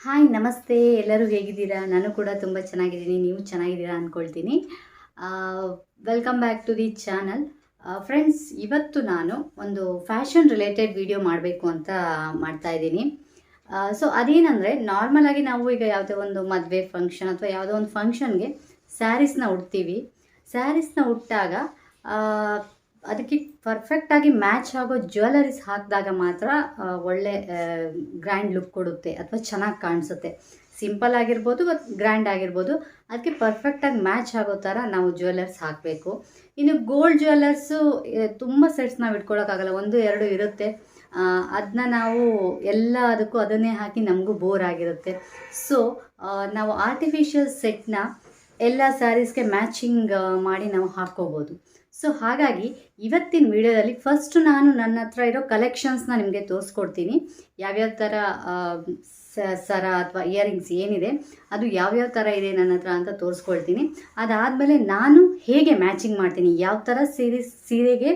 Hi ನಮಸ್ತೆ, ಎಲ್ಲರೂ ಹೇಗಿದ್ದೀರಾ? ನಾನು ಕೂಡ ತುಂಬ ಚೆನ್ನಾಗಿದ್ದೀನಿ. ನೀವು ಚೆನ್ನಾಗಿದ್ದೀರಾ ಅಂದ್ಕೊಳ್ತೀನಿ. Welcome back to the channel. Friends, ಇವತ್ತು ನಾನು ಒಂದು ಫ್ಯಾಷನ್ ರಿಲೇಟೆಡ್ ವಿಡಿಯೋ ಮಾಡಬೇಕು ಅಂತ ಮಾಡ್ತಾ ಇದ್ದೀನಿ. ಸೊ ಅದೇನಂದರೆ, ನಾರ್ಮಲಾಗಿ ನಾವು ಈಗ ಯಾವುದೇ ಒಂದು ಮದುವೆ ಫಂಕ್ಷನ್ ಅಥವಾ ಯಾವುದೋ ಒಂದು ಫಂಕ್ಷನ್ಗೆ ಸ್ಯಾರೀಸ್ನ ಉಡ್ತೀವಿ. ಸ್ಯಾರೀಸ್ನ ಉಟ್ಟಾಗ ಅದಕ್ಕೆ ಪರ್ಫೆಕ್ಟಾಗಿ ಮ್ಯಾಚ್ ಆಗೋ ಜ್ಯುವೆಲರೀಸ್ ಹಾಕಿದಾಗ ಮಾತ್ರ ಒಳ್ಳೆ ಗ್ರ್ಯಾಂಡ್ ಲುಕ್ ಕೊಡುತ್ತೆ ಅಥವಾ ಚೆನ್ನಾಗಿ ಕಾಣಿಸುತ್ತೆ. ಸಿಂಪಲ್ ಆಗಿರ್ಬೋದು ಮತ್ತು ಗ್ರ್ಯಾಂಡ್ ಆಗಿರ್ಬೋದು, ಅದಕ್ಕೆ ಪರ್ಫೆಕ್ಟಾಗಿ ಮ್ಯಾಚ್ ಆಗೋ ಥರ ನಾವು ಜ್ಯುವೆಲರ್ಸ್ ಹಾಕಬೇಕು. ಇನ್ನು ಗೋಲ್ಡ್ ಜ್ಯುವೆಲರ್ಸು ತುಂಬ ಸೆಟ್ಸ್ ನಾವು ಇಟ್ಕೊಳ್ಳೋಕ್ಕಾಗಲ್ಲ, 1-2 ಇರುತ್ತೆ. ಅದನ್ನ ನಾವು ಅದಕ್ಕೂ ಅದನ್ನೇ ಹಾಕಿ ನಮಗೂ ಬೋರ್ ಆಗಿರುತ್ತೆ. ಸೊ ನಾವು ಆರ್ಟಿಫಿಷಿಯಲ್ ಸೆಟ್ನ ಎಲ್ಲ ಸ್ಯಾರೀಸ್ಗೆ ಮ್ಯಾಚಿಂಗ್ ಮಾಡಿ ನಾವು ಹಾಕ್ಕೋಬೋದು. ಸೊ ಹಾಗಾಗಿ ಇವತ್ತಿನ ವಿಡಿಯೋದಲ್ಲಿ ಫಸ್ಟ್ ನಾನು ನನ್ನ ಹತ್ರ ಇರೋ ಕಲೆಕ್ಷನ್ಸ್ನ ನಿಮಗೆ ತೋರಿಸ್ಕೊಡ್ತೀನಿ. ಯಾವ್ಯಾವ ಥರ ಸರ ಅಥವಾ ಇಯರಿಂಗ್ಸ್ ಏನಿದೆ ಅದು ಯಾವ್ಯಾವ ಥರ ಇದೆ ನನ್ನ ಹತ್ರ ಅಂತ ತೋರಿಸ್ಕೊಳ್ತೀನಿ. ಅದಾದಮೇಲೆ ನಾನು ಹೇಗೆ ಮ್ಯಾಚಿಂಗ್ ಮಾಡ್ತೀನಿ, ಯಾವ ಥರ ಸೀರೆಗೆ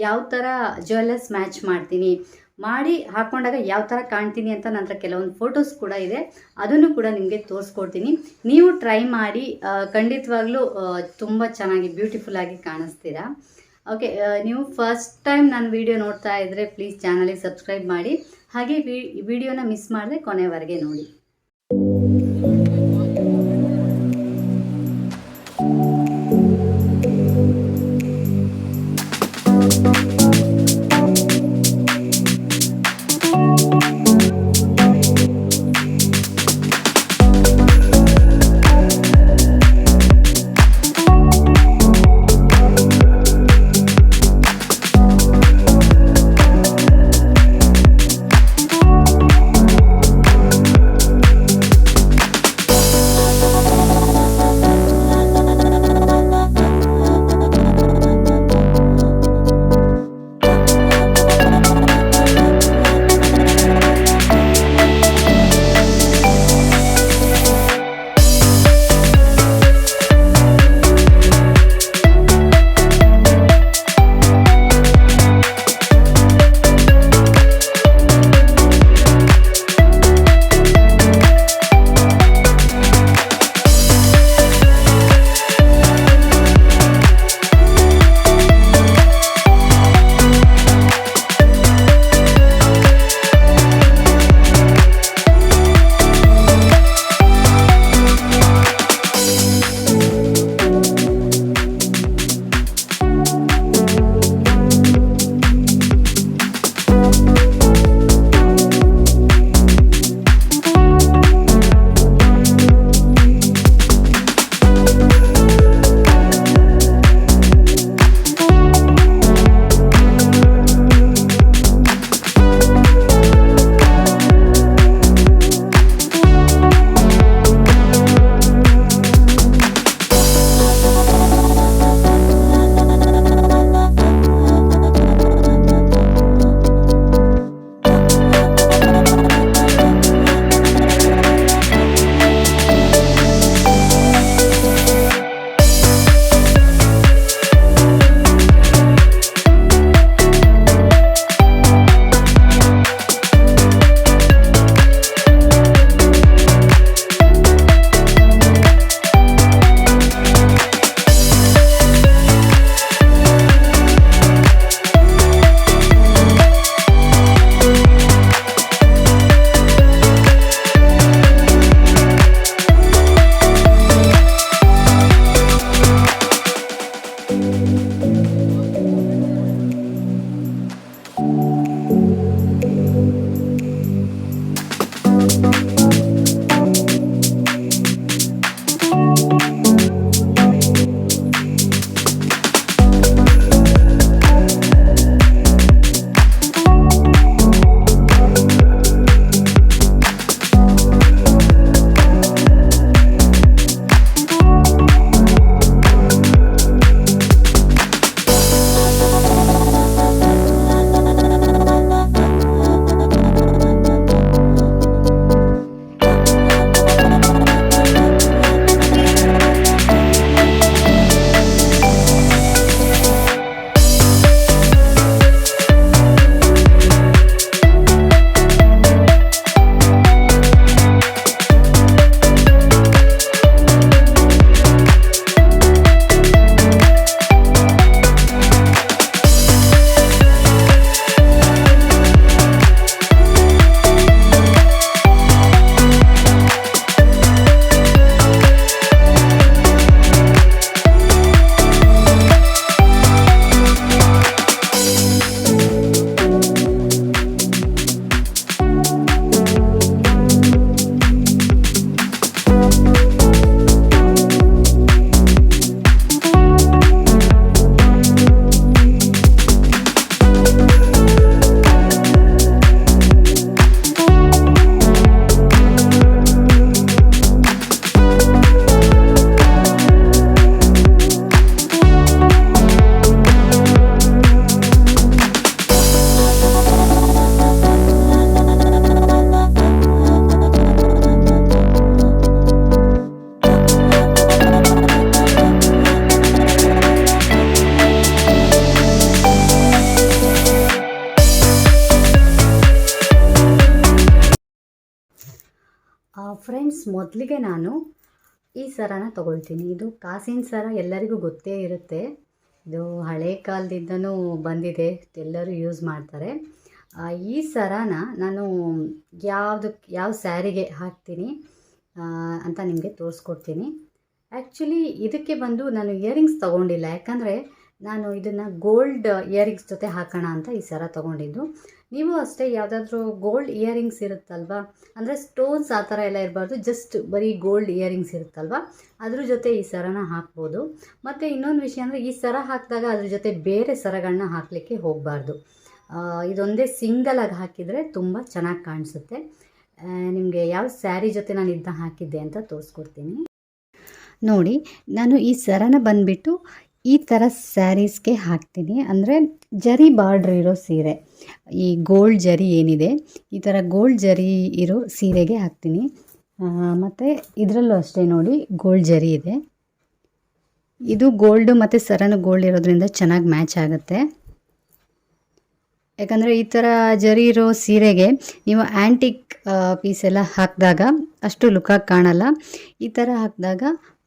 ಯಾವ ಥರ ಜ್ಯುವೆಲರ್ಸ್ ಮ್ಯಾಚ್ ಮಾಡಿ ಹಾಕ್ಕೊಂಡಾಗ ಯಾವ ಥರ ಕಾಣ್ತೀನಿ ಅಂತ ನನ್ನ ಹತ್ರ ಕೆಲವೊಂದು ಫೋಟೋಸ್ ಕೂಡ ಇದೆ. ಅದನ್ನು ಕೂಡ ನಿಮಗೆ ತೋರಿಸ್ಕೊಡ್ತೀನಿ. ನೀವು ಟ್ರೈ ಮಾಡಿ, ಖಂಡಿತವಾಗ್ಲೂ ತುಂಬ ಚೆನ್ನಾಗಿ ಬ್ಯೂಟಿಫುಲ್ಲಾಗಿ ಕಾಣಿಸ್ತೀರಾ. ಓಕೆ, ನೀವು ಫಸ್ಟ್ ಟೈಮ್ ನನ್ನ ವಿಡಿಯೋ ನೋಡ್ತಾ ಇದ್ದರೆ ಪ್ಲೀಸ್ ಚಾನಲಿಗೆ ಸಬ್ಸ್ಕ್ರೈಬ್ ಮಾಡಿ. ಹಾಗೆ ವಿಡಿಯೋನ ಮಿಸ್ ಮಾಡದೆ ಕೊನೆವರೆಗೆ ನೋಡಿ. ಫ್ರೆಂಡ್ಸ್, ಮೊದಲಿಗೆ ನಾನು ಈ ಸರನ ತೊಗೊಳ್ತೀನಿ. ಇದು ಕಾಸಿನ ಸರ ಎಲ್ಲರಿಗೂ ಗೊತ್ತೇ ಇರುತ್ತೆ. ಇದು ಹಳೆ ಕಾಲದಿಂದನೂ ಬಂದಿದೆ, ಎಲ್ಲರೂ ಯೂಸ್ ಮಾಡ್ತಾರೆ. ಈ ಸರನ ನಾನು ಯಾವ ಸ್ಯಾರಿಗೆ ಹಾಕ್ತೀನಿ ಅಂತ ನಿಮಗೆ ತೋರಿಸ್ಕೊಡ್ತೀನಿ. ಆ್ಯಕ್ಚುಲಿ ಇದಕ್ಕೆ ಬಂದು ನಾನು ಇಯರಿಂಗ್ಸ್ ತೊಗೊಂಡಿಲ್ಲ, ಯಾಕಂದರೆ ನಾನು ಇದನ್ನು ಗೋಲ್ಡ್ ಇಯರಿಂಗ್ಸ್ ಜೊತೆ ಹಾಕೋಣ ಅಂತ ಈ ಸರ ತೊಗೊಂಡಿದ್ದು. ನೀವು ಅಷ್ಟೇ ಯಾವುದಾದ್ರೂ ಗೋಲ್ಡ್ ಇಯರಿಂಗ್ಸ್ ಇರುತ್ತಲ್ವ, ಅಂದರೆ ಸ್ಟೋನ್ಸ್ ಆ ಥರ ಎಲ್ಲ ಇರಬಾರ್ದು, ಜಸ್ಟ್ ಬರೀ ಗೋಲ್ಡ್ ಇಯರಿಂಗ್ಸ್ ಇರುತ್ತಲ್ವ, ಅದ್ರ ಜೊತೆ ಈ ಸರನ ಹಾಕ್ಬೋದು. ಮತ್ತು ಇನ್ನೊಂದು ವಿಷಯ ಅಂದರೆ ಈ ಸರ ಹಾಕಿದಾಗ ಅದ್ರ ಜೊತೆ ಬೇರೆ ಸರಗಳನ್ನ ಹಾಕಲಿಕ್ಕೆ ಹೋಗಬಾರ್ದು. ಇದೊಂದೇ ಸಿಂಗಲಾಗಿ ಹಾಕಿದರೆ ತುಂಬ ಚೆನ್ನಾಗಿ ಕಾಣಿಸುತ್ತೆ. ನಿಮಗೆ ಯಾವ ಸ್ಯಾರಿ ಜೊತೆ ನಾನು ಇದನ್ನ ಹಾಕಿದ್ದೆ ಅಂತ ತೋರಿಸ್ಕೊಡ್ತೀನಿ ನೋಡಿ. ನಾನು ಈ ಸರನ ಬಂದುಬಿಟ್ಟು ಈ ಥರ ಸ್ಯಾರೀಸ್ಗೆ ಹಾಕ್ತೀನಿ, ಅಂದರೆ ಜರಿ ಬಾರ್ಡ್ರ್ ಇರೋ ಸೀರೆ, ಈ ಗೋಲ್ಡ್ ಜರಿ ಏನಿದೆ ಈ ಥರ ಗೋಲ್ಡ್ ಜರಿ ಇರೋ ಸೀರೆಗೆ ಹಾಕ್ತೀನಿ. ಮತ್ತು ಇದರಲ್ಲೂ ಅಷ್ಟೇ ನೋಡಿ, ಗೋಲ್ಡ್ ಜರಿ ಇದೆ. ಇದು ಗೋಲ್ಡು ಮತ್ತು ಸರನು ಗೋಲ್ಡ್ ಇರೋದ್ರಿಂದ ಚೆನ್ನಾಗಿ ಮ್ಯಾಚ್ ಆಗುತ್ತೆ. ಯಾಕಂದರೆ ಈ ಥರ ಜರಿ ಇರೋ ಸೀರೆಗೆ ನೀವು ಆ್ಯಂಟಿಕ್ ಪೀಸೆಲ್ಲ ಹಾಕಿದಾಗ ಅಷ್ಟು ಲುಕ್ಕಾಗಿ ಕಾಣಲ್ಲ, ಈ ಥರ ಹಾಕಿದಾಗ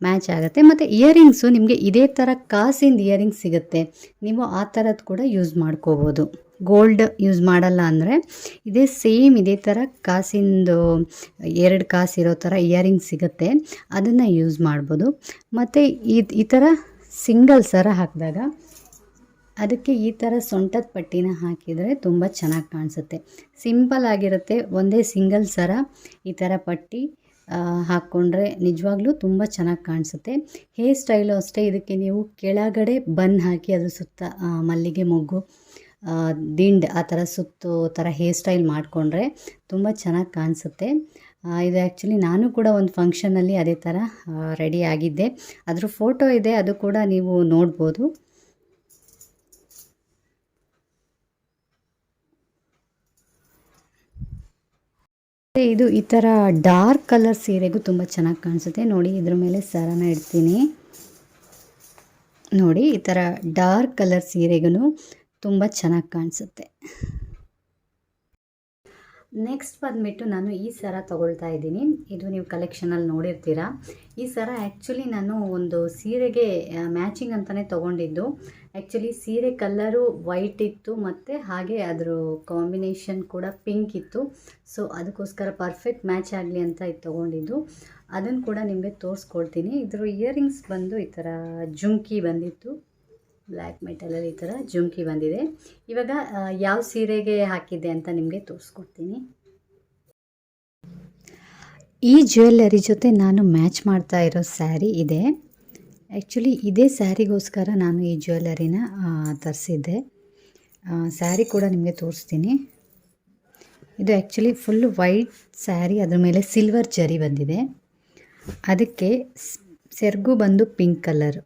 ಮ್ಯಾಚ್ ಆಗುತ್ತೆ. ಮತ್ತು ಇಯರಿಂಗ್ಸು ನಿಮಗೆ ಇದೇ ಥರ ಕಾಸಿಂದ ಇಯರಿಂಗ್ಸ್ ಸಿಗುತ್ತೆ, ನೀವು ಆ ಥರದ್ದು ಕೂಡ ಯೂಸ್ ಮಾಡ್ಕೋಬೋದು. ಗೋಲ್ಡ್ ಯೂಸ್ ಮಾಡಲ್ಲ ಅಂದರೆ ಇದೇ ಥರ ಕಾಸಿಂದು 2 ಕಾಸು ಇರೋ ಥರ ಇಯರಿಂಗ್ಸ್ ಸಿಗುತ್ತೆ, ಅದನ್ನು ಯೂಸ್ ಮಾಡ್ಬೋದು. ಮತ್ತು ಈ ಥರ ಸಿಂಗಲ್ ಸರ ಹಾಕಿದಾಗ ಅದಕ್ಕೆ ಈ ಥರ ಸೊಂಟದ ಪಟ್ಟಿನ ಹಾಕಿದರೆ ತುಂಬ ಚೆನ್ನಾಗಿ ಕಾಣಿಸುತ್ತೆ. ಸಿಂಪಲ್ ಆಗಿರುತ್ತೆ, ಒಂದೇ ಸಿಂಗಲ್ ಸರ ಈ ಥರ ಪಟ್ಟಿ ಹಾಕ್ಕೊಂಡ್ರೆ ನಿಜವಾಗ್ಲೂ ತುಂಬ ಚೆನ್ನಾಗಿ ಕಾಣಿಸುತ್ತೆ. ಹೇರ್ ಸ್ಟೈಲು ಅಷ್ಟೇ, ಇದಕ್ಕೆ ನೀವು ಕೆಳಗಡೆ ಬನ್ ಹಾಕಿ ಅದ್ರ ಸುತ್ತ ಮಲ್ಲಿಗೆ ಮೊಗ್ಗು ದಿಂಡ್ ಆ ಥರ ಸುತ್ತು ಥರ ಹೇರ್ ಸ್ಟೈಲ್ ಮಾಡಿಕೊಂಡ್ರೆ ತುಂಬ ಚೆನ್ನಾಗಿ ಕಾಣಿಸುತ್ತೆ. ಇದು ಆ್ಯಕ್ಚುಲಿ ನಾನು ಕೂಡ ಒಂದು ಫಂಕ್ಷನಲ್ಲಿ ಅದೇ ಥರ ರೆಡಿ ಆಗಿದ್ದೆ, ಅದ್ರ ಫೋಟೋ ಇದೆ, ಅದು ಕೂಡ ನೀವು ನೋಡ್ಬೋದು. ಇದು ಈ ಥರ ಡಾರ್ಕ್ ಕಲರ್ ಸೀರೆಗೂ ತುಂಬ ಚೆನ್ನಾಗಿ ಕಾಣಿಸುತ್ತೆ ನೋಡಿ. ಇದ್ರ ಮೇಲೆ ಸರನ ಇಡ್ತೀನಿ ನೋಡಿ, ಈ ಥರ ಡಾರ್ಕ್ ಕಲರ್ ಸೀರೆಗೂ ತುಂಬ ಚೆನ್ನಾಗಿ ಕಾಣಿಸುತ್ತೆ. ನೆಕ್ಸ್ಟ್ ಬಂದುಬಿಟ್ಟು ನಾನು ಈ ಸರ ತೊಗೊಳ್ತಾ ಇದ್ದೀನಿ. ಇದು ನೀವು ಕಲೆಕ್ಷನಲ್ಲಿ ನೋಡಿರ್ತೀರಾ. ಈ ಸರ ಆ್ಯಕ್ಚುಲಿ ನಾನು ಒಂದು ಸೀರೆಗೆ ಮ್ಯಾಚಿಂಗ್ ಅಂತಲೇ ತೊಗೊಂಡಿದ್ದು. ಆ್ಯಕ್ಚುಲಿ ಸೀರೆ ಕಲ್ಲರು ವೈಟ್ ಇತ್ತು ಮತ್ತು ಹಾಗೆ ಅದರ ಕಾಂಬಿನೇಷನ್ ಕೂಡ ಪಿಂಕ್ ಇತ್ತು. ಸೊ ಅದಕ್ಕೋಸ್ಕರ ಪರ್ಫೆಕ್ಟ್ ಮ್ಯಾಚ್ ಆಗಲಿ ಅಂತ ಇದು ತೊಗೊಂಡಿದ್ದು. ಅದನ್ನು ಕೂಡ ನಿಮಗೆ ತೋರಿಸ್ಕೊಡ್ತೀನಿ. ಇದ್ರ ಇಯರಿಂಗ್ಸ್ ಬಂದು ಈ ಥರ ಜುಮ್ಕಿ ಬಂದಿತ್ತು, ಬ್ಲ್ಯಾಕ್ ಮೆಟಲಲ್ಲಿ ಈ ಥರ ಜುಮ್ಕಿ ಬಂದಿದೆ. ಇವಾಗ ಯಾವ ಸೀರೆಗೆ ಹಾಕಿದ್ದೆ ಅಂತ ನಿಮಗೆ ತೋರಿಸ್ಕೊಡ್ತೀನಿ. ಈ ಜ್ಯುವೆಲ್ಲರಿ ಜೊತೆ ನಾನು ಮ್ಯಾಚ್ ಮಾಡ್ತಾ ಇರೋ ಸ್ಯಾರಿ ಇದೆ. ಆ್ಯಕ್ಚುಲಿ ಇದೇ ಸ್ಯಾರಿಗೋಸ್ಕರ ನಾನು ಈ ಜ್ಯುವೆಲ್ಲರಿನ ತರಿಸಿದ್ದೆ. ಸ್ಯಾರಿ ಕೂಡ ನಿಮಗೆ ತೋರಿಸ್ತೀನಿ. ಇದು ಆ್ಯಕ್ಚುಲಿ ಫುಲ್ಲು ವೈಟ್ ಸ್ಯಾರಿ, ಅದ್ರ ಮೇಲೆ ಸಿಲ್ವರ್ ಜರಿ ಬಂದಿದೆ. ಅದಕ್ಕೆ ಸೆರಗು ಬಂದು ಪಿಂಕ್ ಕಲರ್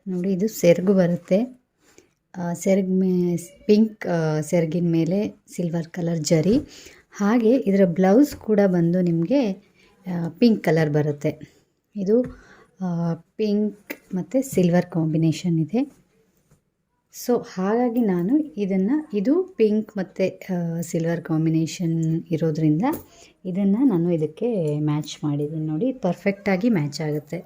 ನೋಡಿ, ಇದು ಸೆರಗು ಬರುತ್ತೆ. ಪಿಂಕ್ ಸೆರಗಿನ ಮೇಲೆ ಸಿಲ್ವರ್ ಕಲರ್ ಜರಿ, ಹಾಗೆ ಇದರ ಬ್ಲೌಸ್ ಕೂಡ ಬಂದು ನಿಮಗೆ ಪಿಂಕ್ ಕಲರ್ ಬರುತ್ತೆ. ಇದು ಪಿಂಕ್ ಮತ್ತು ಸಿಲ್ವರ್ ಕಾಂಬಿನೇಷನ್ ಇದೆ. ಸೊ ಹಾಗಾಗಿ ನಾನು ಇದು ಪಿಂಕ್ ಮತ್ತು ಸಿಲ್ವರ್ ಕಾಂಬಿನೇಷನ್ ಇರೋದ್ರಿಂದ ಇದನ್ನು ನಾನು ಇದಕ್ಕೆ ಮ್ಯಾಚ್ ಮಾಡಿದ್ದೀನಿ ನೋಡಿ. ಪರ್ಫೆಕ್ಟಾಗಿ ಮ್ಯಾಚ್ ಆಗುತ್ತೆ.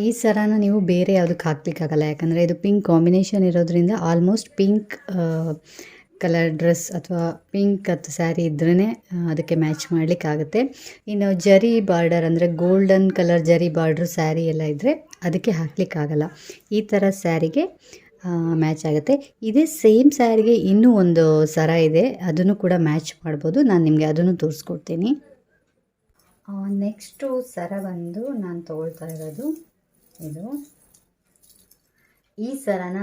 ಈ ಸರನ ನೀವು ಬೇರೆ ಯಾವುದಕ್ಕೆ ಹಾಕಲಿಕ್ಕಾಗಲ್ಲ, ಯಾಕಂದರೆ ಇದು ಪಿಂಕ್ ಕಾಂಬಿನೇಷನ್ ಇರೋದ್ರಿಂದ ಆಲ್ಮೋಸ್ಟ್ ಪಿಂಕ್ ಕಲರ್ ಡ್ರೆಸ್ ಅಥವಾ ಪಿಂಕ್ ಅಥವಾ ಸ್ಯಾರಿ ಇದ್ರೇ ಅದಕ್ಕೆ ಮ್ಯಾಚ್ ಮಾಡಲಿಕ್ಕಾಗುತ್ತೆ. ಇನ್ನು ಜರಿ ಬಾರ್ಡರ್ ಅಂದರೆ ಗೋಲ್ಡನ್ ಕಲರ್ ಜರಿ ಬಾರ್ಡ್ರು ಸ್ಯಾರಿ ಎಲ್ಲ ಇದ್ದರೆ ಅದಕ್ಕೆ ಹಾಕಲಿಕ್ಕಾಗಲ್ಲ. ಈ ಥರ ಸ್ಯಾರಿಗೆ ಮ್ಯಾಚ್ ಆಗುತ್ತೆ. ಇದೇ ಸೇಮ್ ಸ್ಯಾರಿಗೆ ಇನ್ನೂ ಒಂದು ಸರ ಇದೆ, ಅದನ್ನು ಕೂಡ ಮ್ಯಾಚ್ ಮಾಡ್ಬೋದು. ನಾನು ನಿಮಗೆ ಅದನ್ನು ತೋರಿಸ್ಕೊಡ್ತೀನಿ. ನೆಕ್ಸ್ಟು ಸರ ಬಂದು ನಾನು ತೊಗೊಳ್ತಾ ಇರೋದು ಇದು. ಈ ಸರನ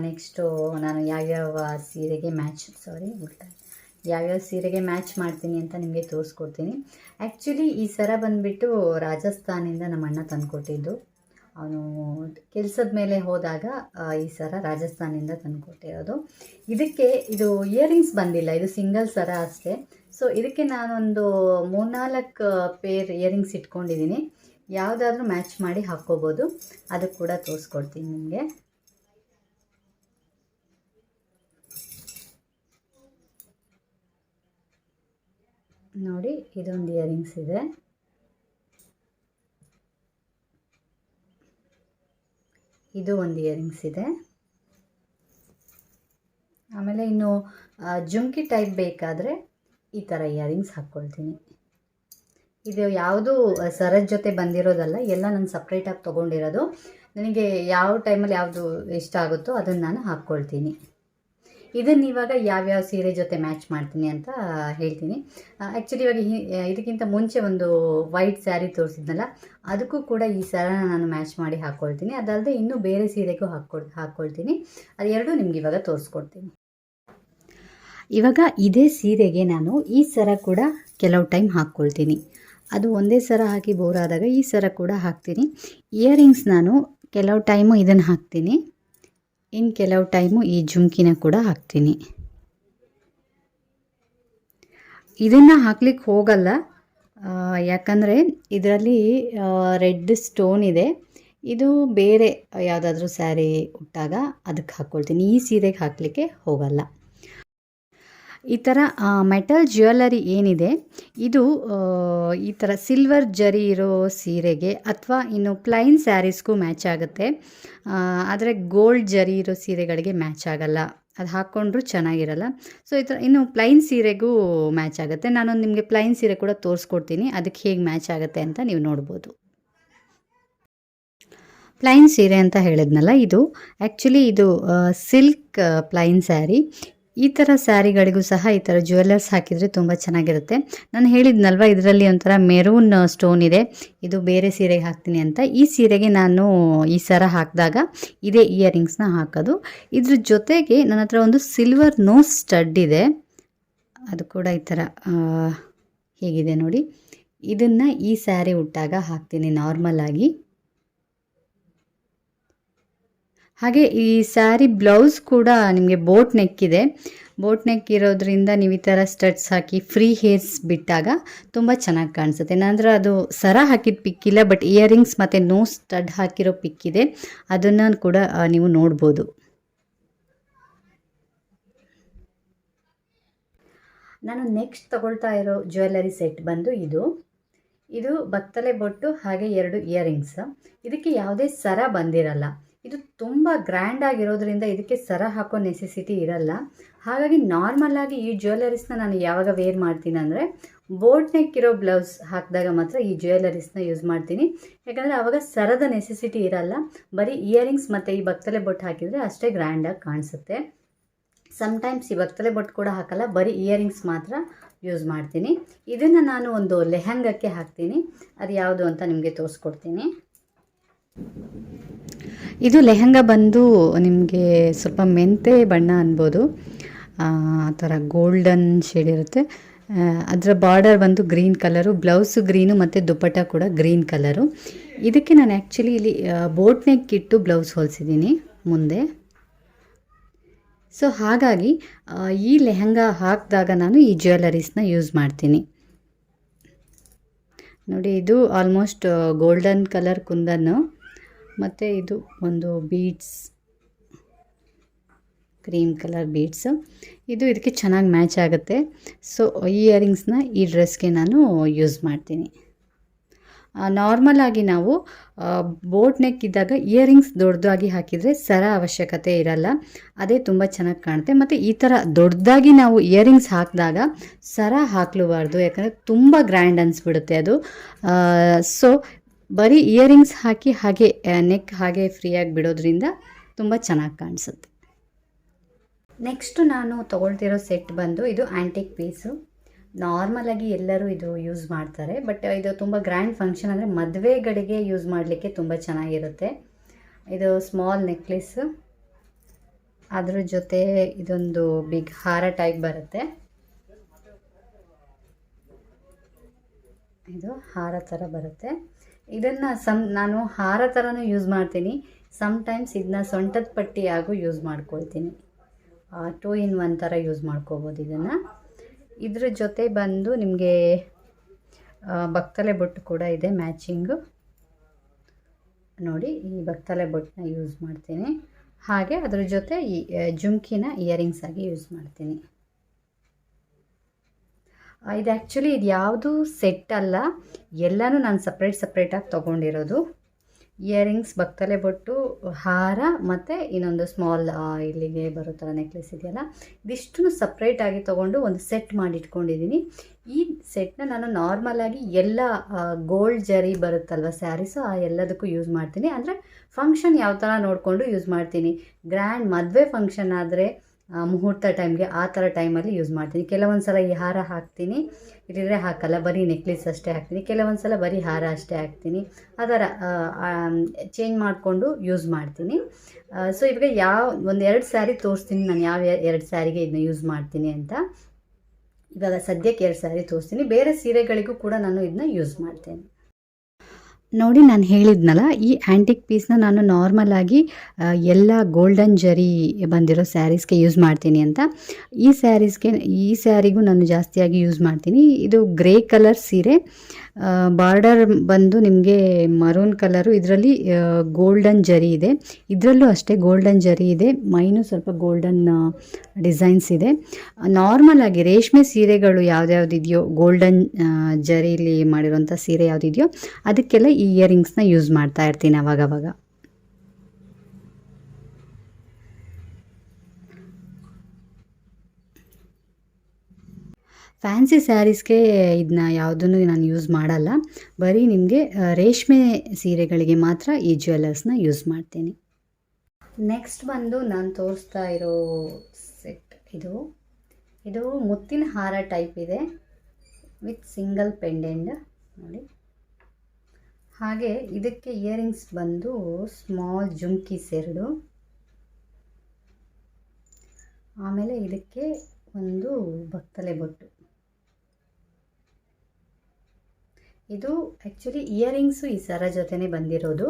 ನೆಕ್ಸ್ಟು ನಾನು ಯಾವ್ಯಾವ ಸೀರೆಗೆ ಮ್ಯಾಚ್ ಮಾಡ್ತೀನಿ ಅಂತ ನಿಮಗೆ ತೋರಿಸ್ಕೊಡ್ತೀನಿ. ಆ್ಯಕ್ಚುಲಿ ಈ ಸರ ಬಂದುಬಿಟ್ಟು ರಾಜಸ್ಥಾನಿಂದ ನಮ್ಮ ಅಣ್ಣ ತಂದುಕೊಟ್ಟಿದ್ದು. ಅವನು ಕೆಲಸದ ಮೇಲೆ ಹೋದಾಗ ಈ ಸರ ರಾಜಸ್ಥಾನಿಂದ ತಂದುಕೊಟ್ಟಿರೋದು. ಇದು ಇಯರಿಂಗ್ಸ್ ಬಂದಿಲ್ಲ, ಇದು ಸಿಂಗಲ್ ಸರ ಅಷ್ಟೇ. ಸೊ ಇದಕ್ಕೆ ನಾನೊಂದು 3-4 ಪೇರ್ ಇಯರಿಂಗ್ಸ್ ಇಟ್ಕೊಂಡಿದ್ದೀನಿ. ಯಾವುದಾದ್ರೂ ಮ್ಯಾಚ್ ಮಾಡಿ ಹಾಕ್ಕೋಬೋದು. ಅದು ಕೂಡ ತೋರಿಸ್ಕೊಡ್ತೀನಿ ನಿಮಗೆ. ನೋಡಿ, ಇದೊಂದು ಇಯರಿಂಗ್ಸ್ ಇದೆ. ಇದು ಒಂದು ಇಯರಿಂಗ್ಸ್ ಇದೆ. ಆಮೇಲೆ ಇನ್ನು ಜುಮ್ಕಿ ಟೈಪ್ ಬೇಕಾದರೆ ಈ ಥರ ಇಯರಿಂಗ್ಸ್ ಹಾಕ್ಕೊಳ್ತೀನಿ. ಇದು ಯಾವುದು ಸರದ ಜೊತೆ ಬಂದಿರೋದಲ್ಲ, ಎಲ್ಲ ನಾನು ಸಪ್ರೇಟಾಗಿ ತೊಗೊಂಡಿರೋದು. ನನಗೆ ಯಾವ ಟೈಮಲ್ಲಿ ಯಾವುದು ಇಷ್ಟ ಆಗುತ್ತೋ ಅದನ್ನು ನಾನು ಹಾಕ್ಕೊಳ್ತೀನಿ. ಇದನ್ನು ಇವಾಗ ಯಾವ್ಯಾವ ಸೀರೆ ಜೊತೆ ಮ್ಯಾಚ್ ಮಾಡ್ತೀನಿ ಅಂತ ಹೇಳ್ತೀನಿ. ಆ್ಯಕ್ಚುಲಿ ಇವಾಗ ಇದಕ್ಕಿಂತ ಮುಂಚೆ ಒಂದು ವೈಟ್ ಸ್ಯಾರಿ ತೋರಿಸಿದ್ನಲ್ಲ, ಅದಕ್ಕೂ ಕೂಡ ಈ ಸರನ ನಾನು ಮ್ಯಾಚ್ ಮಾಡಿ ಹಾಕ್ಕೊಳ್ತೀನಿ. ಅದಲ್ಲದೆ ಇನ್ನೂ ಬೇರೆ ಸೀರೆಗೂ ಹಾಕ್ಕೊಳ್ತೀನಿ. ಅದು ಎರಡೂ ನಿಮ್ಗೆ ಇವಾಗ ತೋರಿಸ್ಕೊಡ್ತೀನಿ. ಇವಾಗ ಇದೇ ಸೀರೆಗೆ ನಾನು ಈ ಸರ ಕೂಡ ಕೆಲವು ಟೈಮ್ ಹಾಕ್ಕೊಳ್ತೀನಿ. ಅದು ಒಂದೇ ಸರ ಹಾಕಿ ಬೋರ್ ಆದಾಗ ಈ ಸರ ಕೂಡ ಹಾಕ್ತೀನಿ. ಇಯರಿಂಗ್ಸ್ ನಾನು ಕೆಲವು ಟೈಮು ಇದನ್ನು ಹಾಕ್ತೀನಿ, ಇನ್ನು ಕೆಲವು ಟೈಮು ಈ ಜುಮ್ಕಿನ ಕೂಡ ಹಾಕ್ತೀನಿ. ಇದನ್ನು ಹಾಕ್ಲಿಕ್ಕೆ ಹೋಗಲ್ಲ, ಯಾಕಂದರೆ ಇದರಲ್ಲಿ ರೆಡ್ ಸ್ಟೋನ್ ಇದೆ. ಇದು ಬೇರೆ ಯಾವುದಾದ್ರೂ ಸ್ಯಾರಿ ಉಟ್ಟಾಗ ಅದಕ್ಕೆ ಹಾಕ್ಕೊಳ್ತೀನಿ. ಈ ಸೀರೆಗೆ ಹಾಕಲಿಕ್ಕೆ ಹೋಗಲ್ಲ. ಈ ಥರ ಮೆಟಲ್ ಜ್ಯುವೆಲ್ಲರಿ ಏನಿದೆ ಇದು ಈ ಥರ ಸಿಲ್ವರ್ ಜರಿ ಇರೋ ಸೀರೆಗೆ ಅಥವಾ ಇನ್ನು ಪ್ಲೈನ್ ಸ್ಯಾರೀಸ್ಗೂ ಮ್ಯಾಚ್ ಆಗುತ್ತೆ. ಆದರೆ ಗೋಲ್ಡ್ ಜರಿ ಇರೋ ಸೀರೆಗಳಿಗೆ ಮ್ಯಾಚ್ ಆಗಲ್ಲ, ಅದು ಹಾಕ್ಕೊಂಡ್ರೂ ಚೆನ್ನಾಗಿರಲ್ಲ. ಸೊ ಈ ಥರ ಇನ್ನು ಪ್ಲೈನ್ ಸೀರೆಗೂ ಮ್ಯಾಚ್ ಆಗುತ್ತೆ. ನಾನೊಂದು ನಿಮಗೆ ಪ್ಲೈನ್ ಸೀರೆ ಕೂಡ ತೋರಿಸ್ಕೊಡ್ತೀನಿ, ಅದಕ್ಕೆ ಹೇಗೆ ಮ್ಯಾಚ್ ಆಗುತ್ತೆ ಅಂತ ನೀವು ನೋಡ್ಬೋದು. ಪ್ಲೈನ್ ಸೀರೆ ಅಂತ ಹೇಳಿದ್ನಲ್ಲ, ಇದು ಆ್ಯಕ್ಚುಲಿ ಇದು ಸಿಲ್ಕ್ ಪ್ಲೈನ್ ಸ್ಯಾರಿ. ಈ ಥರ ಸ್ಯಾರಿಗಳಿಗೂ ಸಹ ಈ ಥರ ಜ್ಯುವೆಲ್ಲರ್ಸ್ ಹಾಕಿದರೆ ತುಂಬ ಚೆನ್ನಾಗಿರುತ್ತೆ. ನಾನು ಹೇಳಿದ್ನಲ್ವ, ಇದರಲ್ಲಿ ಒಂಥರ ಮೆರೂನ್ ಸ್ಟೋನ್ ಇದೆ, ಇದು ಬೇರೆ ಸೀರೆಗೆ ಹಾಕ್ತೀನಿ ಅಂತ. ಈ ಸೀರೆಗೆ ನಾನು ಈ ಸರ ಹಾಕಿದಾಗ ಇದೇ ಇಯರಿಂಗ್ಸ್ನ ಹಾಕೋದು. ಇದ್ರ ಜೊತೆಗೆ ನನ್ನ ಹತ್ರ ಒಂದು ಸಿಲ್ವರ್ ನೋಸ್ ಸ್ಟಡ್ ಇದೆ, ಅದು ಕೂಡ ಈ ಥರ ಹೀಗಿದೆ ನೋಡಿ. ಇದನ್ನು ಈ ಸ್ಯಾರಿ ಉಟ್ಟಾಗ ಹಾಕ್ತೀನಿ ನಾರ್ಮಲಾಗಿ. ಹಾಗೆ ಈ ಸ್ಯಾರಿ ಬ್ಲೌಸ್ ಕೂಡ ನಿಮಗೆ ಬೋಟ್ ನೆಕ್ ಇದೆ. ಬೋಟ್ ನೆಕ್ ಇರೋದ್ರಿಂದ ನೀವು ಈ ಥರ ಸ್ಟಡ್ಸ್ ಹಾಕಿ ಫ್ರೀ ಹೇರ್ಸ್ ಬಿಟ್ಟಾಗ ತುಂಬ ಚೆನ್ನಾಗಿ ಕಾಣಿಸುತ್ತೆ. ನಂತರ ಅದು ಸರ ಹಾಕಿದ ಪಿಕ್ ಇಲ್ಲ, ಬಟ್ ಇಯರಿಂಗ್ಸ್ ಮತ್ತು ನೋ ಸ್ಟಡ್ ಹಾಕಿರೋ ಪಿಕ್ ಇದೆ, ಅದನ್ನು ಕೂಡ ನೀವು ನೋಡ್ಬೋದು. ನಾನು ನೆಕ್ಸ್ಟ್ ತಗೊಳ್ತಾ ಇರೋ ಜ್ಯುವೆಲ್ಲರಿ ಸೆಟ್ ಬಂದು ಇದು ಬತ್ತಲೆ ಬೊಟ್ಟು ಹಾಗೆ 2 ಇಯರಿಂಗ್ಸ್. ಇದಕ್ಕೆ ಯಾವುದೇ ಸರ ಬಂದಿರಲ್ಲ. ಇದು ತುಂಬ ಗ್ರ್ಯಾಂಡ್ ಆಗಿರೋದ್ರಿಂದ ಇದಕ್ಕೆ ಸರ ಹಾಕೋ ನೆಸೆಸಿಟಿ ಇರಲ್ಲ. ಹಾಗಾಗಿ ನಾರ್ಮಲಾಗಿ ಈ ಜ್ಯುವೆಲ್ಲರೀಸ್ನ ನಾನು ಯಾವಾಗ ವೇರ್ ಮಾಡ್ತೀನಿ ಅಂದರೆ ಬೋಟ್ ನೆಕ್ ಇರೋ ಬ್ಲೌಸ್ ಹಾಕಿದಾಗ ಮಾತ್ರ ಈ ಜ್ಯುವೆಲ್ಲರೀಸ್ನ ಯೂಸ್ ಮಾಡ್ತೀನಿ. ಯಾಕಂದರೆ ಆವಾಗ ಸರದ ನೆಸೆಸಿಟಿ ಇರಲ್ಲ, ಬರೀ ಇಯರಿಂಗ್ಸ್ ಮತ್ತು ಈ ಬತ್ತಲೆ ಬೊಟ್ಟು ಹಾಕಿದರೆ ಅಷ್ಟೇ ಗ್ರ್ಯಾಂಡಾಗಿ ಕಾಣಿಸುತ್ತೆ. ಸಮ್ಟೈಮ್ಸ್ ಈ ಬತ್ತಲೆ ಬೊಟ್ಟು ಕೂಡ ಹಾಕಲ್ಲ, ಬರೀ ಇಯರಿಂಗ್ಸ್ ಮಾತ್ರ ಯೂಸ್ ಮಾಡ್ತೀನಿ. ಇದನ್ನು ನಾನು ಒಂದು ಲೆಹಂಗಕ್ಕೆ ಹಾಕ್ತೀನಿ, ಅದು ಯಾವುದು ಅಂತ ನಿಮಗೆ ತೋರಿಸ್ಕೊಡ್ತೀನಿ. ಇದು ಲೆಹಂಗ ಬಂದು ನಿಮಗೆ ಸ್ವಲ್ಪ ಮೆಂತೆ ಬಣ್ಣ ಅನ್ಬೋದು, ಆ ಥರ ಗೋಲ್ಡನ್ ಶೇಡ್ ಇರುತ್ತೆ. ಅದರ ಬಾರ್ಡರ್ ಬಂದು ಗ್ರೀನ್ ಕಲರು, ಬ್ಲೌಸು ಗ್ರೀನು ಮತ್ತು ದುಪ್ಪಟ್ಟ ಕೂಡ ಗ್ರೀನ್ ಕಲರು. ಇದಕ್ಕೆ ನಾನು ಆ್ಯಕ್ಚುಲಿ ಇಲ್ಲಿ ಬೋಟ್ ನೆಕ್ ಇಟ್ಟು ಬ್ಲೌಸ್ ಹೊಲಿಸಿದ್ದೀನಿ ಮುಂದೆ. ಸೊ ಹಾಗಾಗಿ ಈ ಲೆಹಂಗ ಹಾಕಿದಾಗ ನಾನು ಈ ಜ್ಯುವೆಲ್ಲರೀಸ್ನ ಯೂಸ್ ಮಾಡ್ತೀನಿ. ನೋಡಿ, ಇದು ಆಲ್ಮೋಸ್ಟ್ ಗೋಲ್ಡನ್ ಕಲರ್ ಕುಂದನ್ನು ಮತ್ತು ಇದು ಒಂದು ಬೀಡ್ಸ್, ಕ್ರೀಮ್ ಕಲರ್ ಬೀಡ್ಸು, ಇದು ಇದಕ್ಕೆ ಚೆನ್ನಾಗಿ ಮ್ಯಾಚ್ ಆಗುತ್ತೆ. ಸೊ ಈ ಇಯರಿಂಗ್ಸ್ನ ಈ ಡ್ರೆಸ್ಗೆ ನಾನು ಯೂಸ್ ಮಾಡ್ತೀನಿ. ನಾರ್ಮಲಾಗಿ ನಾವು ಬೋಟ್ ನೆಕ್ ಇದ್ದಾಗ ಇಯರಿಂಗ್ಸ್ ದೊಡ್ಡದಾಗಿ ಹಾಕಿದರೆ ಸರ ಅವಶ್ಯಕತೆ ಇರಲ್ಲ, ಅದೇ ತುಂಬ ಚೆನ್ನಾಗಿ ಕಾಣುತ್ತೆ. ಮತ್ತು ಈ ಥರ ದೊಡ್ಡದಾಗಿ ನಾವು ಇಯರಿಂಗ್ಸ್ ಹಾಕಿದಾಗ ಸರ ಹಾಕ್ಲೂಬಾರ್ದು, ಯಾಕಂದರೆ ತುಂಬ ಗ್ರ್ಯಾಂಡ್ ಅನಿಸ್ಬಿಡುತ್ತೆ ಅದು. ಸೊ ಬರೀ ಇಯರಿಂಗ್ಸ್ ಹಾಕಿ ಹಾಗೆ ನೆಕ್ ಹಾಗೆ ಫ್ರೀಯಾಗಿ ಬಿಡೋದ್ರಿಂದ ತುಂಬ ಚೆನ್ನಾಗಿ ಕಾಣಿಸುತ್ತೆ. ನೆಕ್ಸ್ಟು ನಾನು ತೊಗೊಳ್ತಿರೋ ಸೆಟ್ ಬಂದು ಇದು ಆ್ಯಂಟಿಕ್ ಪೀಸು. ನಾರ್ಮಲಾಗಿ ಎಲ್ಲರೂ ಇದು ಯೂಸ್ ಮಾಡ್ತಾರೆ, ಬಟ್ ಇದು ತುಂಬ ಗ್ರ್ಯಾಂಡ್ ಫಂಕ್ಷನ್ ಅಂದರೆ ಮದುವೆಗಳಿಗೆ ಯೂಸ್ ಮಾಡಲಿಕ್ಕೆ ತುಂಬ ಚೆನ್ನಾಗಿರುತ್ತೆ. ಇದು ಸ್ಮಾಲ್ ನೆಕ್ಲೆಸ್ಸು, ಅದ್ರ ಜೊತೆ ಇದೊಂದು ಬಿಗ್ ಹಾರ ಟೈಪ್ ಬರುತ್ತೆ. ಇದು ಹಾರ ಥರ ಬರುತ್ತೆ. ಇದನ್ನು ನಾನು ಹಾರ ಥರನೂ ಯೂಸ್ ಮಾಡ್ತೀನಿ, ಸಮ್ಟೈಮ್ಸ್ ಇದನ್ನ ಸೊಂಟದ ಪಟ್ಟಿಯಾಗೂ ಯೂಸ್ ಮಾಡ್ಕೊಳ್ತೀನಿ. 2 in 1 ಥರ ಯೂಸ್ ಮಾಡ್ಕೋಬೋದು ಇದನ್ನು. ಇದ್ರ ಜೊತೆ ಬಂದು ನಿಮಗೆ ಬತ್ತಲೆ ಬೊಟ್ಟು ಕೂಡ ಇದೆ ಮ್ಯಾಚಿಂಗು. ನೋಡಿ ಈ ಬಕ್ತಲೆ ಬೊಟ್ಟನ್ನ ಯೂಸ್ ಮಾಡ್ತೀನಿ. ಹಾಗೆ ಅದ್ರ ಜೊತೆ ಈ ಜುಮ್ಕಿನ ಇಯರಿಂಗ್ಸ್ ಆಗಿ ಯೂಸ್ ಮಾಡ್ತೀನಿ. ಇದು ಆ್ಯಕ್ಚುಲಿ ಇದು ಯಾವುದು ಸೆಟ್ ಅಲ್ಲ, ಎಲ್ಲನೂ ನಾನು ಸಪ್ರೇಟಾಗಿ ತೊಗೊಂಡಿರೋದು. ಇಯರಿಂಗ್ಸ್, ಬಕ್ತಲೆ ಬೊಟ್ಟು, ಹಾರ ಮತ್ತು ಇನ್ನೊಂದು ಸ್ಮಾಲ್ ಇಲ್ಲಿಗೆ ಬರೋ ಥರ ನೆಕ್ಲೆಸ್ ಇದೆಯಲ್ಲ, ಇದಿಷ್ಟನ್ನು ಸಪ್ರೇಟಾಗಿ ತೊಗೊಂಡು ಒಂದು ಸೆಟ್ ಮಾಡಿ ಇಟ್ಕೊಂಡಿದ್ದೀನಿ. ಈ ಸೆಟ್ನ ನಾನು ನಾರ್ಮಲಾಗಿ ಎಲ್ಲ ಗೋಲ್ಡ್ ಜರಿ ಬರುತ್ತಲ್ವ ಸ್ಯಾರೀಸು, ಆ ಎಲ್ಲದಕ್ಕೂ ಯೂಸ್ ಮಾಡ್ತೀನಿ. ಅಂದರೆ ಫಂಕ್ಷನ್ ಯಾವ ಥರ ನೋಡಿಕೊಂಡು ಯೂಸ್ ಮಾಡ್ತೀನಿ. ಗ್ರ್ಯಾಂಡ್ ಮದುವೆ ಫಂಕ್ಷನ್ ಆದರೆ ಮುಹೂರ್ತ ಟೈಮ್ಗೆ ಆ ಥರ ಟೈಮಲ್ಲಿ ಯೂಸ್ ಮಾಡ್ತೀನಿ. ಕೆಲವೊಂದು ಸಲ ಈ ಹಾರ ಹಾಕ್ತೀನಿ, ಇಲ್ಲಿದ್ರೆ ಹಾಕಲ್ಲ, ಬರೀ ನೆಕ್ಲೆಸ್ ಅಷ್ಟೇ ಹಾಕ್ತೀನಿ. ಕೆಲವೊಂದು ಸಲ ಬರೀ ಹಾರ ಅಷ್ಟೇ ಹಾಕ್ತೀನಿ. ಆ ಥರ ಚೇಂಜ್ ಮಾಡಿಕೊಂಡು ಯೂಸ್ ಮಾಡ್ತೀನಿ. ಸೊ ಇವಾಗ ಒಂದೆರಡು ಸ್ಯಾರಿ ತೋರಿಸ್ತೀನಿ ನಾನು ಯಾವ 2 ಸ್ಯಾರಿಗೆ ಇದನ್ನ ಯೂಸ್ ಮಾಡ್ತೀನಿ ಅಂತ. ಇವಾಗ ಸದ್ಯಕ್ಕೆ 2 ಸ್ಯಾರಿ ತೋರಿಸ್ತೀನಿ. ಬೇರೆ ಸೀರೆಗಳಿಗೂ ಕೂಡ ನಾನು ಇದನ್ನ ಯೂಸ್ ಮಾಡ್ತೇನೆ. ನೋಡಿ, ನಾನು ಹೇಳಿದ್ನಲ್ಲ, ಈ ಆ್ಯಂಟಿಕ್ ಪೀಸ್ನ ನಾನು ನಾರ್ಮಲಾಗಿ ಎಲ್ಲ ಗೋಲ್ಡನ್ ಜರಿ ಬಂದಿರೋ ಸ್ಯಾರೀಸ್ಗೆ ಯೂಸ್ ಮಾಡ್ತೀನಿ ಅಂತ. ಈ ಸ್ಯಾರಿಗೂ ನಾನು ಜಾಸ್ತಿಯಾಗಿ ಯೂಸ್ ಮಾಡ್ತೀನಿ. ಇದು ಗ್ರೇ ಕಲರ್ ಸೀರೆ, ಬಾರ್ಡರ್ ಬಂದು ನಿಮಗೆ ಮರೂನ್ ಕಲರು, ಇದರಲ್ಲಿ ಗೋಲ್ಡನ್ ಜರಿ ಇದೆ. ಇದರಲ್ಲೂ ಅಷ್ಟೇ ಗೋಲ್ಡನ್ ಜರಿ ಇದೆ, ಮೈನು ಸ್ವಲ್ಪ ಗೋಲ್ಡನ್ ಡಿಸೈನ್ಸ್ ಇದೆ. ನಾರ್ಮಲಾಗಿ ರೇಷ್ಮೆ ಸೀರೆಗಳು ಯಾವ್ದ್ಯಾವ್ದಿದೆಯೋ, ಗೋಲ್ಡನ್ ಜರಿಲಿ ಮಾಡಿರೋಂಥ ಸೀರೆ ಯಾವುದಿದೆಯೋ ಅದಕ್ಕೆಲ್ಲ ಈ ಇಯರಿಂಗ್ಸ್ನ ಯೂಸ್ ಮಾಡ್ತಾ ಇರ್ತೀನಿ ಅವಾಗವಾಗ. ಫ್ಯಾನ್ಸಿ ಸ್ಯಾರೀಸ್ಗೆ ಇದನ್ನ ಯಾವುದನ್ನು ನಾನು ಯೂಸ್ ಮಾಡಲ್ಲ. ಬರೀ ನಿಮಗೆ ರೇಷ್ಮೆ ಸೀರೆಗಳಿಗೆ ಮಾತ್ರ ಈ ಜ್ಯುವೆಲ್ಲರ್ಸ್ನ ಯೂಸ್ ಮಾಡ್ತೀನಿ. ನೆಕ್ಸ್ಟ್ ಬಂದು ನಾನು ತೋರಿಸ್ತಾ ಇರೋ ಸೆಟ್ ಇದು ಮುತ್ತಿನ ಹಾರ ಟೈಪ್ ಇದೆ, ವಿತ್ ಸಿಂಗಲ್ ಪೆಂಡೆಂಟ್ ನೋಡಿ. ಹಾಗೆ ಇದಕ್ಕೆ ಇಯರಿಂಗ್ಸ್ ಬಂದು ಸ್ಮಾಲ್ ಜುಮ್ಕೀಸ್ 2, ಆಮೇಲೆ ಇದಕ್ಕೆ ಒಂದು ಬಕ್ತಲೆ ಬೊಟ್ಟು. ಇದು ಆ್ಯಕ್ಚುಲಿ ಇಯರಿಂಗ್ಸು ಈ ಸರ ಜೊತೆನೇ ಬಂದಿರೋದು,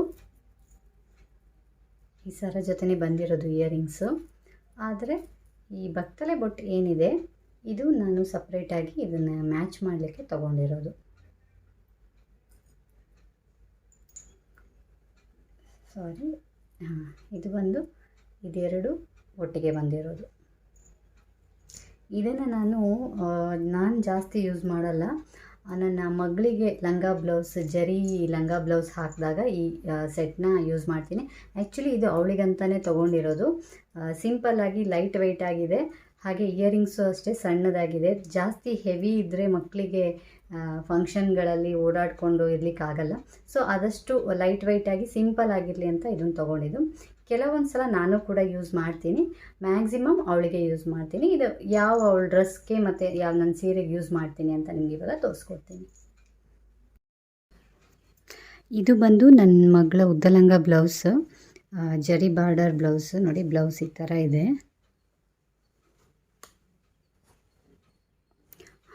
ಇಯರಿಂಗ್ಸು. ಆದರೆ ಈ ಬಕ್ತಲೆ ಬೊಟ್ಟು ಏನಿದೆ ಇದು ನಾನು ಸಪ್ರೇಟಾಗಿ ಇದನ್ನು ಮ್ಯಾಚ್ ಮಾಡಲಿಕ್ಕೆ ತೊಗೊಂಡಿರೋದು. ಇದು ಬಂದು ಇದೆರಡು ಒಟ್ಟಿಗೆ ಬಂದಿರೋದು. ಇದನ್ನು ನಾನು ಜಾಸ್ತಿ ಯೂಸ್ ಮಾಡಲ್ಲ. ನನ್ನ ಮಗಳಿಗೆ ಲಂಗ ಬ್ಲೌಸ್, ಜರಿ ಲಂಗ ಬ್ಲೌಸ್ ಹಾಕಿದಾಗ ಈ ಸೆಟ್ನ ಯೂಸ್ ಮಾಡ್ತೀನಿ. ಆ್ಯಕ್ಚುಲಿ ಇದು ಅವಳಿಗಂತಲೇ ತೊಗೊಂಡಿರೋದು. ಸಿಂಪಲ್ಲಾಗಿ ಲೈಟ್ ವೆಯ್ಟ್ ಆಗಿದೆ. ಹಾಗೆ ಇಯರಿಂಗ್ಸು ಅಷ್ಟೇ ಸಣ್ಣದಾಗಿದೆ. ಜಾಸ್ತಿ ಹೆವಿ ಇದ್ದರೆ ಮಕ್ಕಳಿಗೆ ಫಂಕ್ಷನ್ಗಳಲ್ಲಿ ಓಡಾಡಿಕೊಂಡು ಇರಲಿಕ್ಕಾಗಲ್ಲ. ಸೊ ಆದಷ್ಟು ಲೈಟ್ ವೆಯ್ಟಾಗಿ ಸಿಂಪಲ್ ಆಗಿರಲಿ ಅಂತ ಇದನ್ನು ತೊಗೊಂಡಿದ್ದು. ಕೆಲವೊಂದು ಸಲ ನಾನು ಕೂಡ ಯೂಸ್ ಮಾಡ್ತೀನಿ, ಮ್ಯಾಕ್ಸಿಮಮ್ ಅವಳಿಗೆ ಯೂಸ್ ಮಾಡ್ತೀನಿ. ಇದು ಯಾವ ಅವಳ ಡ್ರೆಸ್ಗೆ ಮತ್ತು ಯಾವ ನನ್ನ ಸೀರೆಗೆ ಯೂಸ್ ಮಾಡ್ತೀನಿ ಅಂತ ನಿಮಗೆ ಇವಾಗ ತೋರಿಸ್ಕೊಡ್ತೀನಿ. ಇದು ಬಂದು ನನ್ನ ಮಗಳ ಉದ್ದಲಂಗ ಬ್ಲೌಸ್, ಜರಿ ಬಾರ್ಡರ್ ಬ್ಲೌಸ್ ನೋಡಿ. ಬ್ಲೌಸ್ ಈ ಥರ ಇದೆ.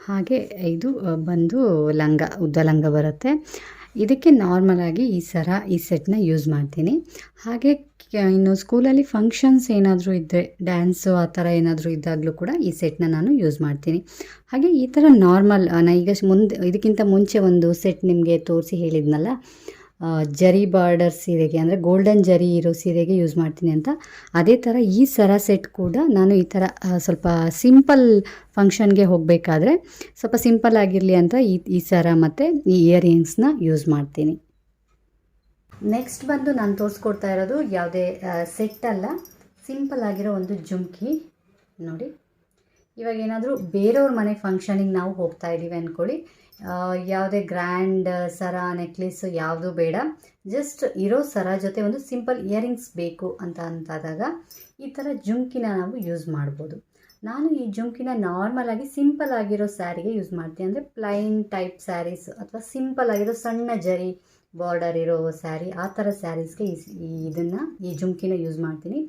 ಹಾಗೆ ಇದು ಬಂದು ಲಂಗ, ಉದ್ದ ಲಂಗ ಬರುತ್ತೆ. ಇದಕ್ಕೆ ನಾರ್ಮಲಾಗಿ ಈ ಸೆಟ್ನ ಯೂಸ್ ಮಾಡ್ತೀನಿ. ಹಾಗೆ ಇನ್ನು ಸ್ಕೂಲಲ್ಲಿ ಫಂಕ್ಷನ್ಸ್ ಏನಾದರೂ ಇದ್ದರೆ, ಡ್ಯಾನ್ಸು ಆ ಥರ ಏನಾದರೂ ಇದ್ದಾಗಲೂ ಕೂಡ ಈ ಸೆಟ್ನ ನಾನು ಯೂಸ್ ಮಾಡ್ತೀನಿ. ಹಾಗೆ ಈ ಥರ ನಾರ್ಮಲ್ ನಾನು ಈಗ ಇದಕ್ಕಿಂತ ಮುಂಚೆ ಒಂದು ಸೆಟ್ ನಿಮಗೆ ತೋರಿಸಿ ಹೇಳಿದ್ನಲ್ಲ, ಜರಿ ಬಾರ್ಡರ್ ಸೀರೆಗೆ, ಅಂದರೆ ಗೋಲ್ಡನ್ ಜರಿ ಇರೋ ಸೀರೆಗೆ ಯೂಸ್ ಮಾಡ್ತೀನಿ ಅಂತ. ಅದೇ ಥರ ಈ ಸರ ಸೆಟ್ ಕೂಡ ನಾನು ಈ ಥರ ಸ್ವಲ್ಪ ಸಿಂಪಲ್ ಫಂಕ್ಷನ್ಗೆ ಹೋಗಬೇಕಾದ್ರೆ ಸ್ವಲ್ಪ ಸಿಂಪಲ್ ಆಗಿರಲಿ ಅಂತ ಈ ಸರ ಮತ್ತು ಈ ಇಯರಿಂಗ್ಸ್ನ ಯೂಸ್ ಮಾಡ್ತೀನಿ. ನೆಕ್ಸ್ಟ್ ಬಂದು ನಾನು ತೋರಿಸ್ಕೊಡ್ತಾ ಇರೋದು ಯಾವುದೇ ಸೆಟ್ ಅಲ್ಲ, ಸಿಂಪಲ್ ಆಗಿರೋ ಒಂದು ಜುಮ್ಕಿ ನೋಡಿ. ಇವಾಗ ಏನಾದರೂ ಬೇರೆಯವ್ರ ಮನೆ ಫಂಕ್ಷನಿಗೆ ನಾವು ಹೋಗ್ತಾ ಇದ್ದೀವಿ ಅಂದ್ಕೊಳ್ಳಿ, ಯಾವುದೇ ಗ್ರ್ಯಾಂಡ್ ಸರ, ನೆಕ್ಲೆಸ್ಸು ಯಾವುದೂ ಬೇಡ, ಜಸ್ಟ್ ಇರೋ ಸರ ಜೊತೆ ಒಂದು ಸಿಂಪಲ್ ಇಯರಿಂಗ್ಸ್ ಬೇಕು ಅಂತಾದಾಗ ಈ ಥರ ಜುಮ್ಕಿನ ನಾವು ಯೂಸ್ ಮಾಡ್ಬೋದು. ನಾನು ಈ ಜುಮ್ಕಿನ ನಾರ್ಮಲಾಗಿ ಸಿಂಪಲ್ ಆಗಿರೋ ಸ್ಯಾರಿಗೆ ಯೂಸ್ ಮಾಡ್ತೀನಿ. ಅಂದರೆ ಪ್ಲೈನ್ ಟೈಪ್ ಸ್ಯಾರೀಸ್ ಅಥವಾ ಸಿಂಪಲ್ ಆಗಿರೋ ಸಣ್ಣ ಜರಿ ಬಾರ್ಡರ್ ಇರೋ ಸ್ಯಾರಿ, ಆ ಥರ ಸ್ಯಾರೀಸ್ಗೆ ಈ ಜುಮ್ಕಿನ ಯೂಸ್ ಮಾಡ್ತೀನಿ.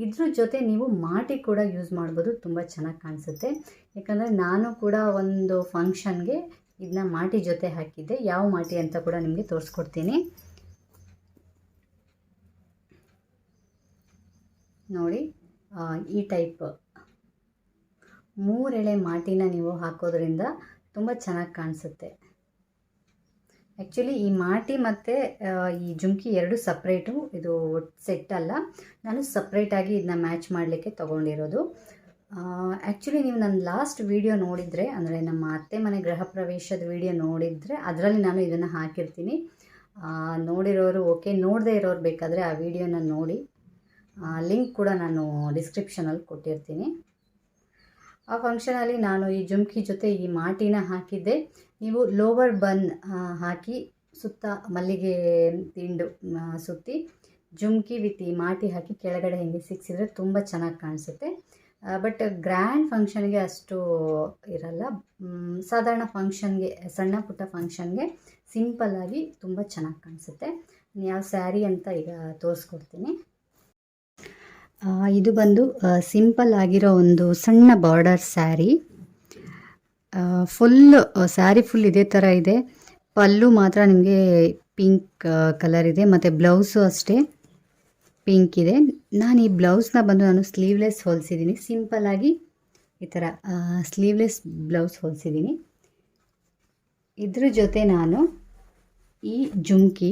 ಇದ್ರ ಜೊತೆ ನೀವು ಮಾಟಿ ಕೂಡ ಯೂಸ್ ಮಾಡ್ಬೋದು, ತುಂಬ ಚೆನ್ನಾಗಿ ಕಾಣಿಸುತ್ತೆ. ಯಾಕಂದರೆ ನಾನು ಕೂಡ ಒಂದು ಫಂಕ್ಷನ್ಗೆ ಇದನ್ನ ಮಾಟಿ ಜೊತೆ ಹಾಕಿದ್ದೆ. ಯಾವ ಮಾಟಿ ಅಂತ ಕೂಡ ನಿಮಗೆ ತೋರಿಸ್ಕೊಡ್ತೀನಿ ನೋಡಿ. ಈ ಟೈಪ್ 3 ಎಳೆ ಮಾಟಿನ ನೀವು ಹಾಕೋದ್ರಿಂದ ತುಂಬ ಚೆನ್ನಾಗಿ ಕಾಣಿಸುತ್ತೆ. ಆ್ಯಕ್ಚುಲಿ ಈ ಮಾಟಿ ಮತ್ತು ಈ ಜುಮ್ಕಿ ಎರಡು ಸಪ್ರೇಟು, ಇದು ಸೆಟ್ ಅಲ್ಲ. ನಾನು ಸಪ್ರೇಟಾಗಿ ಇದನ್ನ ಮ್ಯಾಚ್ ಮಾಡಲಿಕ್ಕೆ ತೊಗೊಂಡಿರೋದು. ಆ್ಯಕ್ಚುಲಿ ನೀವು ನನ್ನ ಲಾಸ್ಟ್ ವೀಡಿಯೋ ನೋಡಿದರೆ, ಅಂದರೆ ನಮ್ಮ ಅತ್ತೆ ಮನೆ ಗೃಹ ಪ್ರವೇಶದ ವೀಡಿಯೋ ನೋಡಿದರೆ ಅದರಲ್ಲಿ ನಾನು ಇದನ್ನು ಹಾಕಿರ್ತೀನಿ. ನೋಡಿರೋರು ಓಕೆ, ನೋಡದೇ ಇರೋರು ಬೇಕಾದರೆ ಆ ವಿಡಿಯೋನ ನೋಡಿ. ಲಿಂಕ್ ಕೂಡ ನಾನು ಡಿಸ್ಕ್ರಿಪ್ಷನಲ್ಲಿ ಕೊಟ್ಟಿರ್ತೀನಿ. ಆ ಫಂಕ್ಷನಲ್ಲಿ ನಾನು ಈ ಜುಮ್ಕಿ ಜೊತೆ ಈ ಮಾಟಿನ ಹಾಕಿದ್ದೆ. ನೀವು ಲೋವರ್ ಬನ್ ಹಾಕಿ ಸುತ್ತ ಮಲ್ಲಿಗೆ ದಿಂಡು ಸುತ್ತಿ ಜುಮ್ಕಿ ವಿತ್ ಈ ಮಾಟಿ ಹಾಕಿ ಕೆಳಗಡೆ ಹಿಂಗೆ ಸಿಕ್ಸಿದ್ರೆ ತುಂಬ ಚೆನ್ನಾಗಿ ಕಾಣಿಸುತ್ತೆ. ಬಟ್ ಗ್ರ್ಯಾಂಡ್ ಫಂಕ್ಷನ್ಗೆ ಅಷ್ಟು ಇರಲ್ಲ. ಸಾಧಾರಣ ಫಂಕ್ಷನ್ಗೆ, ಸಣ್ಣ ಪುಟ್ಟ ಫಂಕ್ಷನ್ಗೆ ಸಿಂಪಲ್ಲಾಗಿ ತುಂಬ ಚೆನ್ನಾಗಿ ಕಾಣಿಸುತ್ತೆ. ಯಾವ ಸ್ಯಾರಿ ಅಂತ ಈಗ ತೋರಿಸ್ಕೊಡ್ತೀನಿ. ಇದು ಬಂದು ಸಿಂಪಲ್ ಆಗಿರೋ ಒಂದು ಸಣ್ಣ ಬಾರ್ಡರ್ ಸ್ಯಾರಿ. ಸ್ಯಾರಿ ಫುಲ್ ಇದೇ ಥರ ಇದೆ. ಪಲ್ಲು ಮಾತ್ರ ನಿಮಗೆ ಪಿಂಕ್ ಕಲರ್ ಇದೆ, ಮತ್ತು ಬ್ಲೌಸು ಅಷ್ಟೇ ಪಿಂಕ್ ಇದೆ. ನಾನು ಈ ಬ್ಲೌಸ್ನ ಬಂದು ನಾನು ಸ್ಲೀವ್ಲೆಸ್ ಹೊಲಿಸಿದ್ದೀನಿ. ಸಿಂಪಲ್ಲಾಗಿ ಈ ಥರ ಸ್ಲೀವ್ಲೆಸ್ ಬ್ಲೌಸ್ ಹೊಲಿಸಿದ್ದೀನಿ. ಇದ್ರ ಜೊತೆ ನಾನು ಈ ಜುಮ್ಕಿ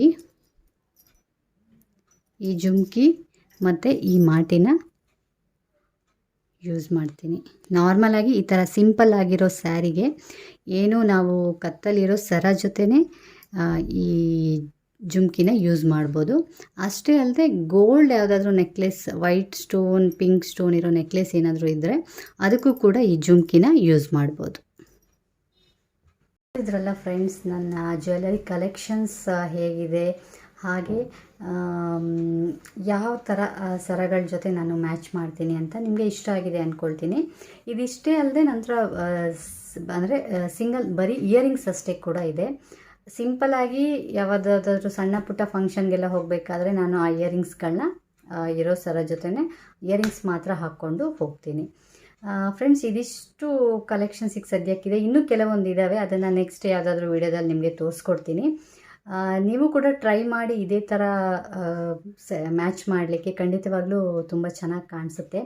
ಮತ್ತು ಈ ಮಾಟಿನ ಯೂಸ್ ಮಾಡ್ತೀನಿ. ನಾರ್ಮಲಾಗಿ ಈ ಥರ ಸಿಂಪಲ್ ಆಗಿರೋ ಸ್ಯಾರಿಗೆ ಏನು ನಾವು ಕತ್ತಲಿರೋ ಸರ ಜೊತೆನೇ ಈ ಜುಮ್ಕಿನ ಯೂಸ್ ಮಾಡ್ಬೋದು. ಅಷ್ಟೇ ಅಲ್ಲದೆ ಗೋಲ್ಡ್ ಯಾವುದಾದ್ರೂ necklace, white stone, pink stone ಇರೋ ನೆಕ್ಲೆಸ್ ಏನಾದರೂ ಇದ್ದರೆ ಅದಕ್ಕೂ ಕೂಡ ಈ ಜುಮ್ಕಿನ ಯೂಸ್ ಮಾಡ್ಬೋದು. ಇದ್ರಲ್ಲ ಫ್ರೆಂಡ್ಸ್, ನನ್ನ ಜ್ಯುವೆಲರಿ ಕಲೆಕ್ಷನ್ಸ್ ಹೇಗಿದೆ, ಹಾಗೆ ಯಾವ ಥರ ಸರಗಳ ಜೊತೆ ನಾನು ಮ್ಯಾಚ್ ಮಾಡ್ತೀನಿ ಅಂತ ನಿಮಗೆ ಇಷ್ಟ ಆಗಿದೆ ಅಂದ್ಕೊಳ್ತೀನಿ. ಇದಿಷ್ಟೇ ಅಲ್ಲದೆ ನಂತರ ಅಂದರೆ ಸಿಂಗಲ್ ಬರೀ ಇಯರಿಂಗ್ಸ್ ಅಷ್ಟೇ ಕೂಡ ಇದೆ. ಸಿಂಪಲ್ಲಾಗಿ ಯಾವುದಾದ್ರೂ ಸಣ್ಣ ಪುಟ್ಟ ಫಂಕ್ಷನ್ಗೆಲ್ಲ ಹೋಗಬೇಕಾದ್ರೆ ನಾನು ಆ ಇಯರಿಂಗ್ಸ್ಗಳನ್ನ ಇರೋ ಸರ ಜೊತೆನೇ ಇಯರಿಂಗ್ಸ್ ಮಾತ್ರ ಹಾಕ್ಕೊಂಡು ಹೋಗ್ತೀನಿ. ಫ್ರೆಂಡ್ಸ್, ಇದಿಷ್ಟು ಕಲೆಕ್ಷನ್ಸ್ ಈಗ ಸದ್ಯಕ್ಕಿದೆ. ಇನ್ನೂ ಕೆಲವೊಂದು ಇದ್ದಾವೆ, ಅದನ್ನು ನೆಕ್ಸ್ಟ್ ಯಾವುದಾದ್ರೂ ವೀಡಿಯೋದಲ್ಲಿ ನಿಮಗೆ ತೋರಿಸ್ಕೊಡ್ತೀನಿ. ನೀವು ಕೂಡ ಟ್ರೈ ಮಾಡಿ ಇದೇ ಥರ ಮ್ಯಾಚ್ ಮಾಡಲಿಕ್ಕೆ. ಖಂಡಿತವಾಗ್ಲೂ ತುಂಬ ಚೆನ್ನಾಗಿ ಕಾಣಿಸುತ್ತೆ.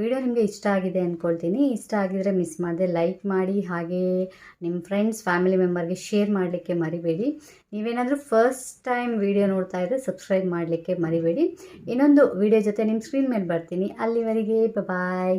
ವಿಡಿಯೋ ನಿಮಗೆ ಇಷ್ಟ ಆಗಿದೆ ಅಂದ್ಕೊಳ್ತೀನಿ. ಇಷ್ಟ ಆಗಿದರೆ ಮಿಸ್ ಮಾಡದೆ ಲೈಕ್ ಮಾಡಿ, ಹಾಗೆ ನಿಮ್ಮ ಫ್ರೆಂಡ್ಸ್, ಫ್ಯಾಮಿಲಿ ಮೆಂಬರ್ಗೆ ಶೇರ್ ಮಾಡಲಿಕ್ಕೆ ಮರಿಬೇಡಿ. ನೀವೇನಾದರೂ ಫಸ್ಟ್ ಟೈಮ್ ವಿಡಿಯೋ ನೋಡ್ತಾ ಇದ್ದರೆ ಸಬ್ಸ್ಕ್ರೈಬ್ ಮಾಡಲಿಕ್ಕೆ ಮರಿಬೇಡಿ. ಇನ್ನೊಂದು ವಿಡಿಯೋ ಜೊತೆ ನಿಮ್ಮ ಸ್ಕ್ರೀನ್ ಮೇಲೆ ಬರ್ತೀನಿ. ಅಲ್ಲಿವರೆಗೆ ಬಾಯ್.